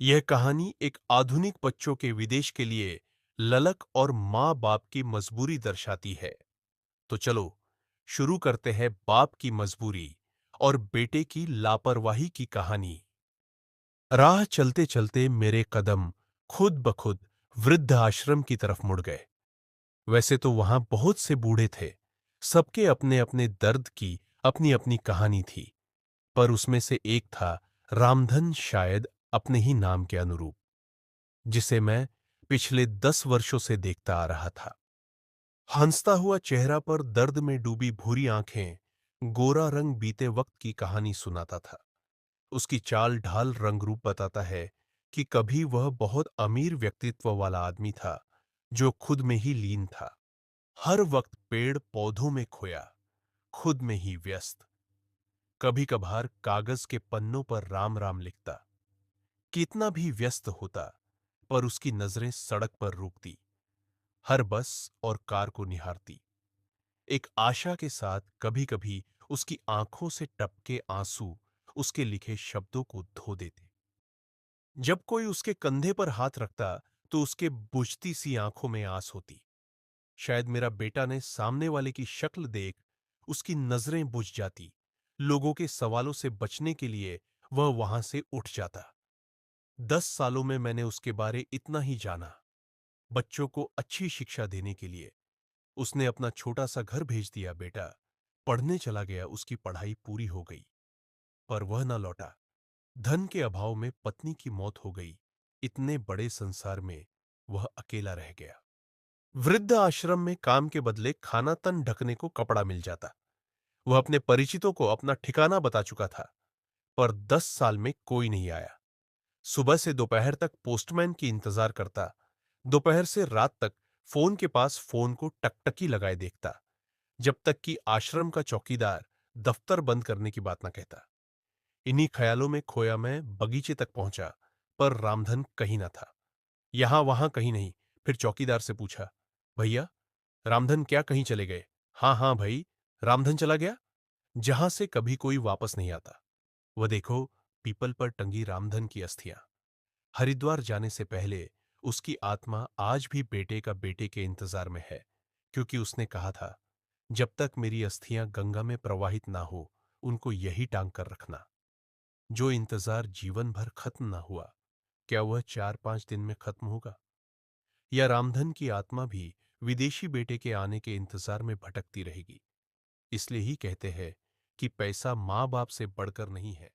यह कहानी एक आधुनिक बच्चों के विदेश के लिए ललक और माँ बाप की मजबूरी दर्शाती है। तो चलो शुरू करते हैं बाप की मजबूरी और बेटे की लापरवाही की कहानी। राह चलते चलते मेरे कदम खुद ब खुद वृद्ध आश्रम की तरफ मुड़ गए। वैसे तो वहां बहुत से बूढ़े थे, सबके अपने अपने दर्द की अपनी अपनी कहानी थी, पर उसमें से एक था रामधन, शायद अपने ही नाम के अनुरूप, जिसे मैं पिछले 10 वर्षों से देखता आ रहा था। हंसता हुआ चेहरा पर दर्द में डूबी भूरी आंखें, गोरा रंग बीते वक्त की कहानी सुनाता था। उसकी चाल ढाल रंग रूप बताता है कि कभी वह बहुत अमीर व्यक्तित्व वाला आदमी था, जो खुद में ही लीन था, हर वक्त पेड़ पौधों में खोया, खुद में ही व्यस्त। कभी कभार कागज के पन्नों पर राम राम लिखता। कितना भी व्यस्त होता, पर उसकी नजरें सड़क पर रुकती, हर बस और कार को निहारती, एक आशा के साथ। कभी कभी उसकी आंखों से टपके आंसू उसके लिखे शब्दों को धो देते। जब कोई उसके कंधे पर हाथ रखता, तो उसके बुझती सी आंखों में आस होती। शायद मेरा बेटा ने सामने वाले की शक्ल देख उसकी नजरें बुझ जाती। लोगों के सवालों से बचने के लिए वह वहां से उठ जाता। 10 सालों में मैंने उसके बारे इतना ही जाना। बच्चों को अच्छी शिक्षा देने के लिए उसने अपना छोटा सा घर भेज दिया। बेटा पढ़ने चला गया, उसकी पढ़ाई पूरी हो गई, पर वह न लौटा। धन के अभाव में पत्नी की मौत हो गई। इतने बड़े संसार में वह अकेला रह गया। वृद्ध आश्रम में काम के बदले खाना तन ढकने को कपड़ा मिल जाता। वह अपने परिचितों को अपना ठिकाना बता चुका था, पर 10 साल में कोई नहीं आया। सुबह से दोपहर तक पोस्टमैन की इंतजार करता, दोपहर से रात तक फोन के पास फोन को टकटकी लगाए देखता, जब तक कि आश्रम का चौकीदार दफ्तर बंद करने की बात न कहता। इन्हीं ख्यालों में खोया मैं बगीचे तक पहुंचा, पर रामधन कहीं न था। यहां वहां कहीं नहीं। फिर चौकीदार से पूछा, भैया रामधन क्या कहीं चले गए? हाँ हाँ भाई, रामधन चला गया, जहां से कभी कोई वापस नहीं आता। वह देखो, पीपल पर टंगी रामधन की अस्थियां। हरिद्वार जाने से पहले उसकी आत्मा आज भी बेटे का बेटे के इंतजार में है, क्योंकि उसने कहा था, जब तक मेरी अस्थियां गंगा में प्रवाहित ना हो, उनको यही टांग कर रखना। जो इंतजार जीवन भर खत्म ना हुआ, क्या वह 4-5 दिन में खत्म होगा? या रामधन की आत्मा भी विदेशी बेटे के आने के इंतजार में भटकती रहेगी? इसलिए ही कहते हैं कि पैसा माँ बाप से बढ़कर नहीं है,